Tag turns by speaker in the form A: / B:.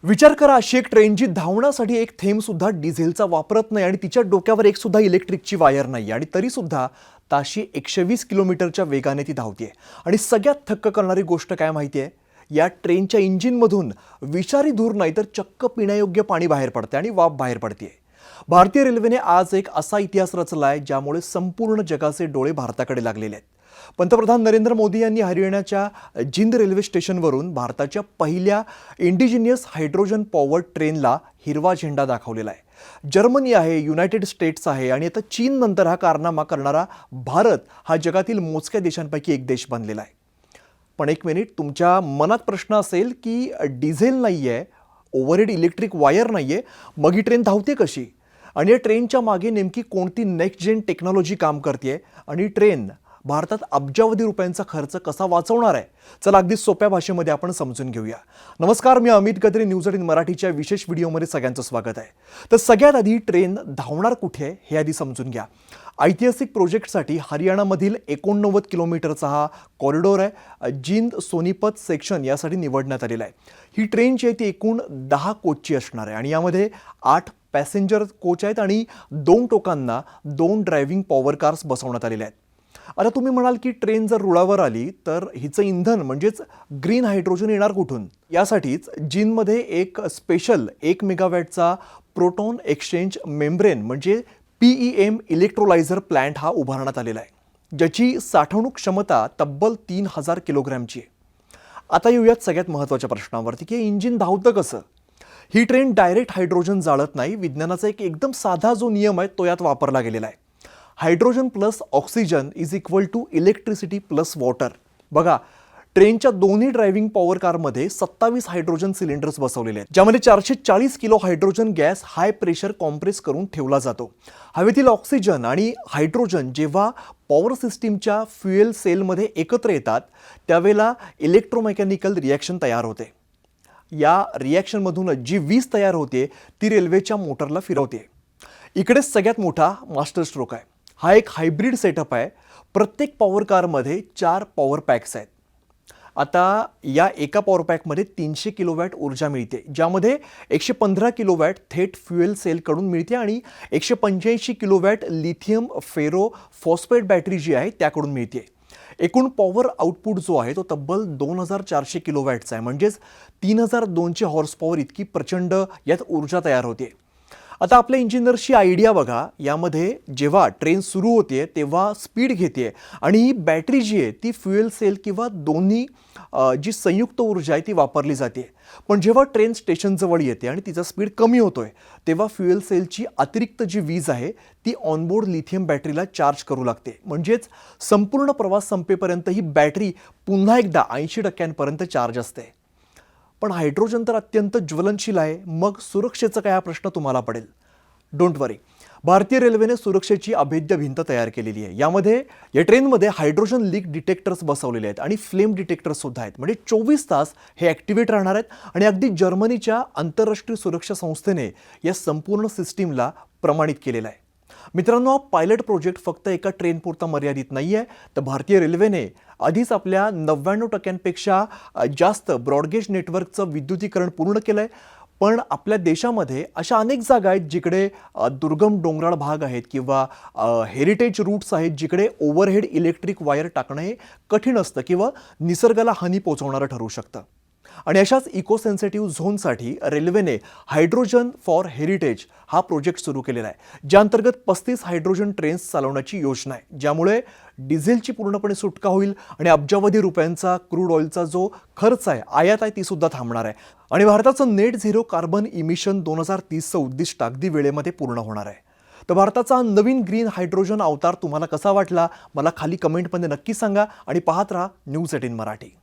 A: विचार करा, अशी एक ट्रेन जी धावण्यासाठी एक थेंब सुद्धा डिझेलचा वापरत नाही आणि तिच्या डोक्यावर एक सुद्धा इलेक्ट्रिकची वायर नाही आणि तरी सुद्धा ताशी 120 किलोमीटरच्या वेगाने ती धावते. आणि सगळ्यात थक्क करणारी गोष्ट काय माहिती आहे? या ट्रेनच्या इंजिनमधून विषारी धूर नाही तर चक्क पिण्यायोग्य पाणी बाहेर पडते आणि वाफ बाहेर पडते. भारतीय रेल्वेने आज एक असा इतिहास रचलाय ज्यामुळे संपूर्ण जगाचे डोळे भारताकडे लागलेले आहेत. पंतप्रधान नरेंद्र मोदी यांनी हरियाणाच्या जिंद रेल्वे स्टेशनवरून भारताच्या पहिल्या इंडिजिनियस हायड्रोजन पॉवर्ड ट्रेनला हिरवा झेंडा दाखवलेला आहे. जर्मनी आहे, युनायटेड स्टेट्स आहे आणि आता चीन नंतर हा कारनामा करणारा भारत हा जगातील मोजक्या देशांपैकी एक देश बनलेला आहे. पण एक मिनिट, तुमच्या मनात प्रश्न असेल की डिझेल नाहीये, ओव्हरहेड इलेक्ट्रिक वायर नाहीये, मग ही ट्रेन धावते कशी? आणि या ट्रेनच्या मागे नेमकी कोणती नेक्स्ट जेन टेक्नॉलॉजी काम करते आणि ट्रेन भारतात अब्जावधी रुपयांचा खर्च कसा वाचवणार आहे? चला अगदी सोप्या भाषेमध्ये आपण समजून घेऊया. नमस्कार, मी अमित गद्रे. न्यूज 18 मराठीच्या विशेष व्हिडिओमध्ये सगळ्यांचं स्वागत आहे. तर सगळ्यात आधी ट्रेन धावणार कुठे हे आधी समजून घ्या. ऐतिहासिक प्रोजेक्टसाठी हरियाणामधील 89 किलोमीटरचा हा कॉरिडॉर आहे, जिंद सोनीपत सेक्शन यासाठी निवडण्यात आलेला आहे. ही ट्रेन जी आहे ती एकूण 10 कोचची असणार आहे आणि यामध्ये 8 पॅसेंजर कोच आहेत आणि 2 टोकांना 2 ड्रायव्हिंग पॉवर कार्स बसवण्यात आलेल्या आहेत. आता तुम्ही म्हणाल की ट्रेन जर रुळावर आली तर हिचं इंधन म्हणजेच ग्रीन हायड्रोजन येणार कुठून? यासाठीच जिनमध्ये एक स्पेशल 1 मेगावॅटचा प्रोटॉन एक्सचेंज मेम्ब्रेन म्हणजे PEM इलेक्ट्रोलायझर प्लांट हा उभारण्यात आलेला आहे, ज्याची साठवणूक क्षमता तब्बल 3000 किलोग्रॅमची आहे. आता येऊयात सगळ्यात महत्त्वाच्या प्रश्नावरती की इंजिन धावतं कसं? ही ट्रेन डायरेक्ट हायड्रोजन जाळत नाही. विज्ञानाचा एक एकदम साधा जो नियम आहे तो यात वापरला गेलेला आहे. Hydrogen plus oxygen is equal to electricity plus water. बघा, ट्रेनच्या दोन्ही ड्रायव्हिंग पॉवर कारमध्ये 27 हायड्रोजन सिलेंडर्स बसवलेले आहेत, ज्यामध्ये 440 kilo hydrogen gas high pressure compress करून ठेवला जातो. हवेतील ऑक्सिजन आणि हायड्रोजन जेव्हा पॉवर सिस्टीमच्या फ्युएल सेलमध्ये एकत्र येतात त्यावेळेला इलेक्ट्रोमेकॅनिकल रिॲक्शन तयार होते. या रिॲक्शनमधून जी वीज तयार होते ती रेल्वेच्या मोटरला फिरवते. इकडेच सगळ्यात मोठा मास्टर स्ट्रोक आहे. हा एक हायब्रिड सेटअप आहे. प्रत्येक पॉवर कारमध्ये 4 पॉवर पॅक्स आहेत. आता या एका पॉवर पॅकमध्ये 300 किलोवॅट ऊर्जा मिळते, ज्यामध्ये 115 किलोवॅट थेट फ्युएल सेलकडून मिळते आणि 185 kilowatt lithium ferro phosphate battery जी आहे त्याकडून मिळते. एकूण पॉवर आउटपुट जो आहे तो तब्बल 2400 किलोवॅटचा आहे, म्हणजेच 3200 हॉर्स पॉवर इतकी प्रचंड यात ऊर्जा तयार होते. आता आपल्या इंजिनियर्सची आयडिया बघा. यामध्ये जेव्हा ट्रेन सुरू होते तेव्हा स्पीड घेते आणि ही बॅटरी जी आहे ती फ्युएल सेल किंवा दोन्ही जी संयुक्त ऊर्जा आहे ती वापरली जाते. पण जेव्हा ट्रेन स्टेशनजवळ येते आणि तिचा स्पीड कमी होतोय तेव्हा फ्युएल सेलची अतिरिक्त जी वीज आहे ती ऑनबोर्ड लिथियम बॅटरीला चार्ज करू लागते. म्हणजेच संपूर्ण प्रवास संपेपर्यंत ही बॅटरी पुन्हा एकदा 80% चार्ज असते. पण हायड्रोजन तर अत्यंत ज्वलनशील आहे, मग सुरक्षेचा काय हा प्रश्न तुम्हाला पडेल. डोंट वरी, भारतीय रेल्वेने सुरक्षेची अभेद्य भिंत तयार केलेली आहे. या ट्रेनमध्ये हायड्रोजन लीक डिटेक्टर्स बसवलेले आहेत आणि फ्लेम डिटेक्टर्स सुद्धा आहेत. म्हणजे 24 तास हे ॲक्टिवेट राहणार आहेत आणि अगदी जर्मनीच्या आंतरराष्ट्रीय सुरक्षा संस्थेने या संपूर्ण सिस्टीमला प्रमाणित केलेलं आहे. मित्रांनो, हा पायलट प्रोजेक्ट फक्त एका ट्रेनपुरता मर्यादित नाही आहे, तर भारतीय रेल्वेने आधीच आपल्या 99%पेक्षा जास्त ब्रॉडगेज नेटवर्कचं विद्युतीकरण पूर्ण केलं आहे. पण आपल्या देशामध्ये अशा अनेक जागा आहेत जिकडे दुर्गम डोंगराळ भाग आहेत किंवा हेरिटेज रूट्स आहेत जिकडे ओव्हरहेड इलेक्ट्रिक वायर टाकणं हे कठीण असतं किंवा निसर्गाला हानी पोहोचवणारं ठरू शकतं. आणि अशाच इको सेन्सिटिव्ह झोनसाठी रेल्वेने हायड्रोजन फॉर हेरिटेज हा प्रोजेक्ट सुरू केलेला आहे, ज्या अंतर्गत 35 हायड्रोजन ट्रेन्स चालवण्याची योजना आहे, ज्यामुळे डिझेलची पूर्णपणे सुटका होईल आणि अब्जावधी रुपयांचा क्रूड ऑइलचा जो खर्च आहे, आयात आहे, ती सुद्धा थांबणार आहे आणि भारताचं नेट झिरो कार्बन इमिशन 2030चं उद्दिष्ट अगदी वेळेमध्ये पूर्ण होणार आहे. तर भारताचा नवीन ग्रीन हायड्रोजन अवतार तुम्हाला कसा वाटला मला खाली कमेंटमध्ये नक्की सांगा आणि पाहत राहा न्यूज 18 मराठी.